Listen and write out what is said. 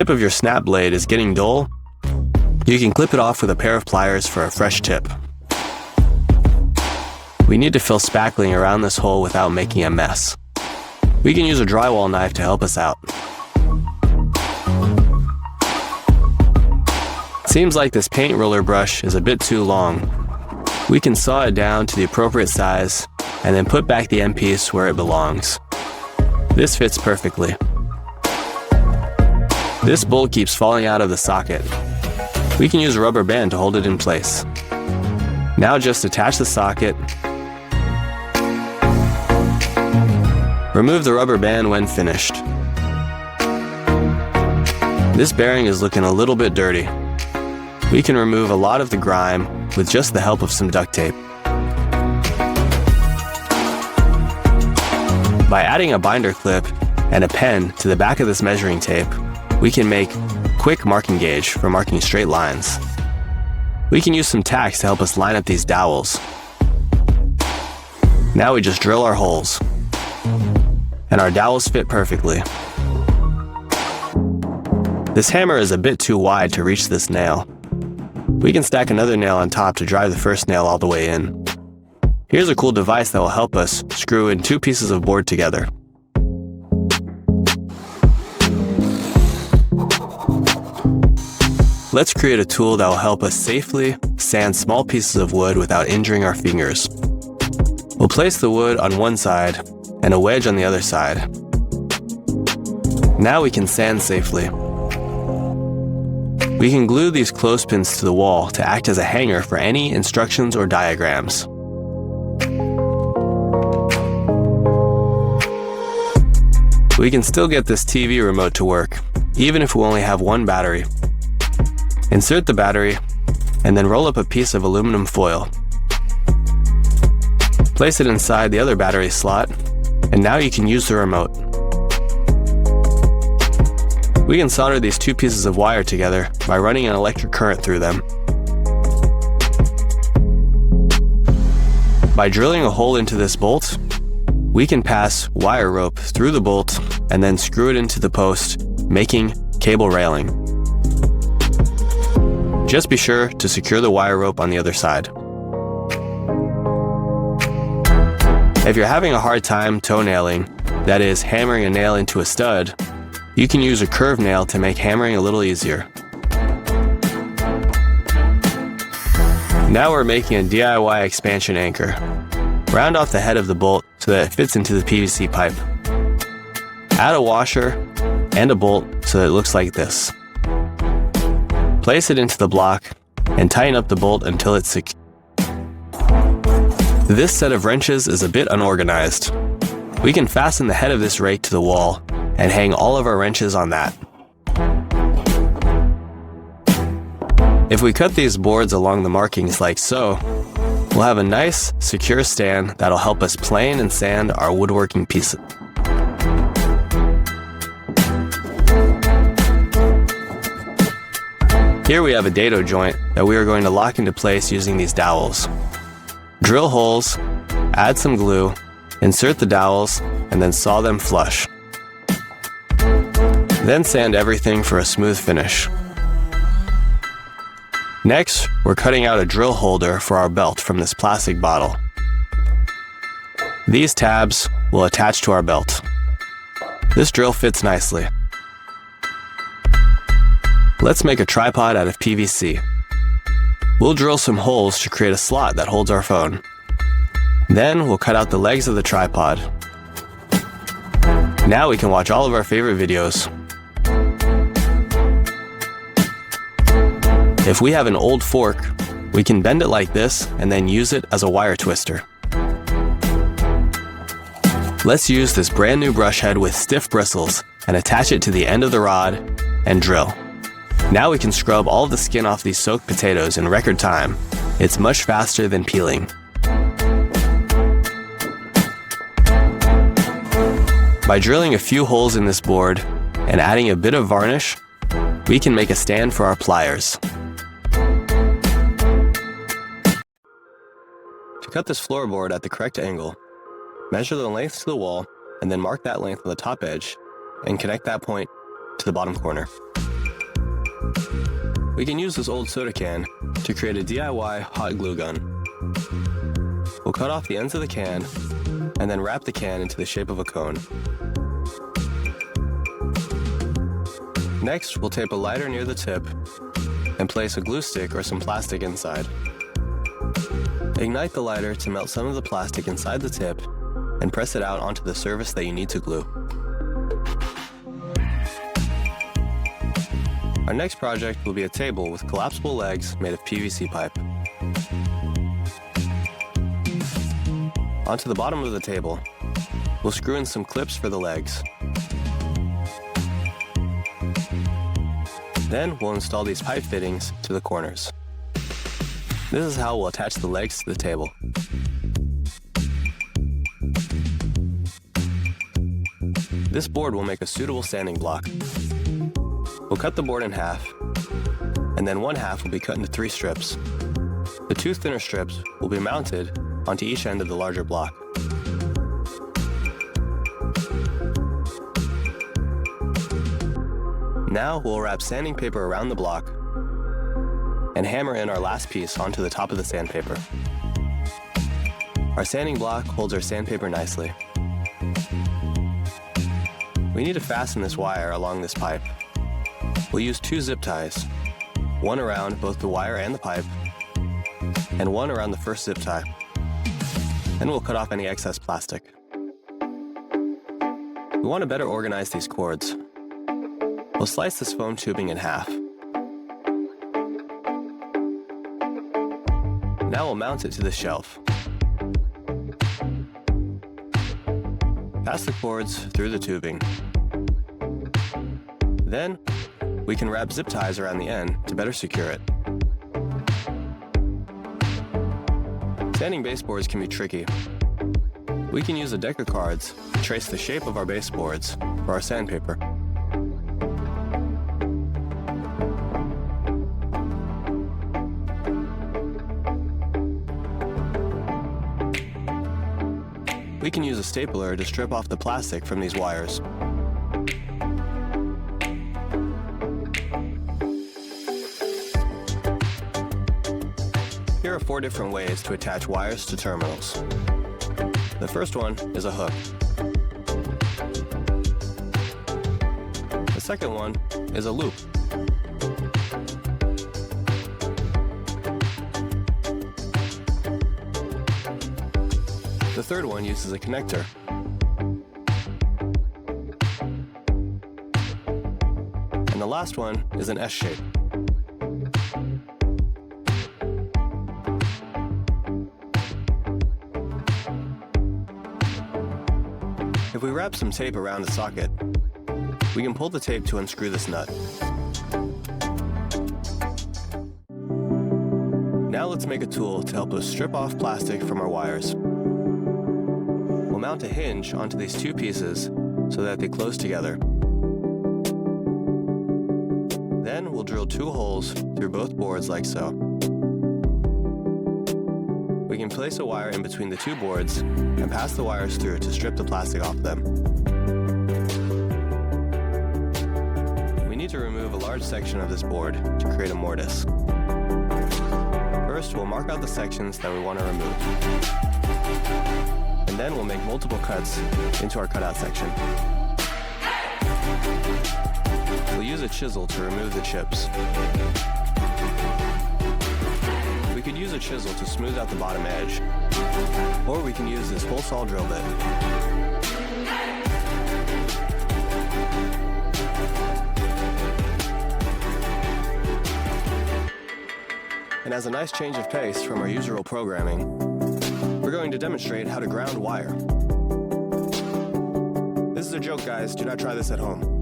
tip of your snap blade is getting dull, you can clip it off with a pair of pliers for a fresh tip. We need to fill spackling around this hole without making a mess. We can use a drywall knife to help us out. Seems like this paint roller brush is a bit too long. We can saw it down to the appropriate size and then put back the end piece where it belongs. This fits perfectly. This bolt keeps falling out of the socket. We can use a rubber band to hold it in place. Now just attach the socket. Remove the rubber band when finished. This bearing is looking a little bit dirty. We can remove a lot of the grime with just the help of some duct tape. By adding a binder clip and a pen to the back of this measuring tape, we can make quick marking gauge for marking straight lines. We can use some tacks to help us line up these dowels. Now we just drill our holes, and our dowels fit perfectly. This hammer is a bit too wide to reach this nail. We can stack another nail on top to drive the first nail all the way in. Here's a cool device that will help us screw in two pieces of board together. Let's create a tool that will help us safely sand small pieces of wood without injuring our fingers. We'll place the wood on one side and a wedge on the other side. Now we can sand safely. We can glue these clothespins to the wall to act as a hanger for any instructions or diagrams. We can still get this TV remote to work, even if we only have one battery. Insert the battery, and then roll up a piece of aluminum foil. Place it inside the other battery slot, and now you can use the remote. We can solder these two pieces of wire together by running an electric current through them. By drilling a hole into this bolt, we can pass wire rope through the bolt and then screw it into the post, making cable railing. Just be sure to secure the wire rope on the other side. If you're having a hard time toenailing, that is, hammering a nail into a stud, you can use a curved nail to make hammering a little easier. Now we're making a DIY expansion anchor. Round off the head of the bolt so that it fits into the PVC pipe. Add a washer and a bolt so that it looks like this. Place it into the block and tighten up the bolt until it's secure. This set of wrenches is a bit unorganized. We can fasten the head of this rake to the wall and hang all of our wrenches on that. If we cut these boards along the markings like so, we'll have a nice, secure stand that'll help us plane and sand our woodworking pieces. Here we have a dado joint that we are going to lock into place using these dowels. Drill holes, add some glue, insert the dowels, and then saw them flush. Then sand everything for a smooth finish. Next, we're cutting out a drill holder for our belt from this plastic bottle. These tabs will attach to our belt. This drill fits nicely. Let's make a tripod out of PVC. We'll drill some holes to create a slot that holds our phone. Then we'll cut out the legs of the tripod. Now we can watch all of our favorite videos. If we have an old fork, we can bend it like this and then use it as a wire twister. Let's use this brand new brush head with stiff bristles and attach it to the end of the rod and drill. Now we can scrub all the skin off these soaked potatoes in record time. It's much faster than peeling. By drilling a few holes in this board and adding a bit of varnish, we can make a stand for our pliers. To cut this floorboard at the correct angle, measure the length to the wall and then mark that length on the top edge and connect that point to the bottom corner. We can use this old soda can to create a DIY hot glue gun. We'll cut off the ends of the can and then wrap the can into the shape of a cone. Next, we'll tape a lighter near the tip and place a glue stick or some plastic inside. Ignite the lighter to melt some of the plastic inside the tip and press it out onto the surface that you need to glue. Our next project will be a table with collapsible legs made of PVC pipe. Onto the bottom of the table, we'll screw in some clips for the legs. Then we'll install these pipe fittings to the corners. This is how we'll attach the legs to the table. This board will make a suitable standing block. We'll cut the board in half, and then one half will be cut into 3 strips. The 2 thinner strips will be mounted onto each end of the larger block. Now we'll wrap sanding paper around the block and hammer in our last piece onto the top of the sandpaper. Our sanding block holds our sandpaper nicely. We need to fasten this wire along this pipe. We'll use 2 zip ties, one around both the wire and the pipe, and one around the first zip tie. Then we'll cut off any excess plastic. We want to better organize these cords. We'll slice this foam tubing in half. Now we'll mount it to the shelf. Pass the cords through the tubing. Then, we can wrap zip ties around the end to better secure it. Sanding baseboards can be tricky. We can use a deck of cards to trace the shape of our baseboards for our sandpaper. We can use a stapler to strip off the plastic from these wires. Here are 4 different ways to attach wires to terminals. The first one is a hook. The second one is a loop. The third one uses a connector. And the last one is an S shape. If we wrap some tape around the socket, we can pull the tape to unscrew this nut. Now let's make a tool to help us strip off plastic from our wires. We'll mount a hinge onto these 2 pieces so that they close together. Then we'll drill 2 holes through both boards like so. We can place a wire in between the 2 boards and pass the wires through to strip the plastic off them. We need to remove a large section of this board to create a mortise. First, we'll mark out the sections that we want to remove. And then we'll make multiple cuts into our cutout section. We'll use a chisel to remove the chips. We could use a chisel to smooth out the bottom edge, or we can use this hole saw drill bit. And as a nice change of pace from our usual programming, we're going to demonstrate how to ground wire. This is a joke, guys. Do not try this at home.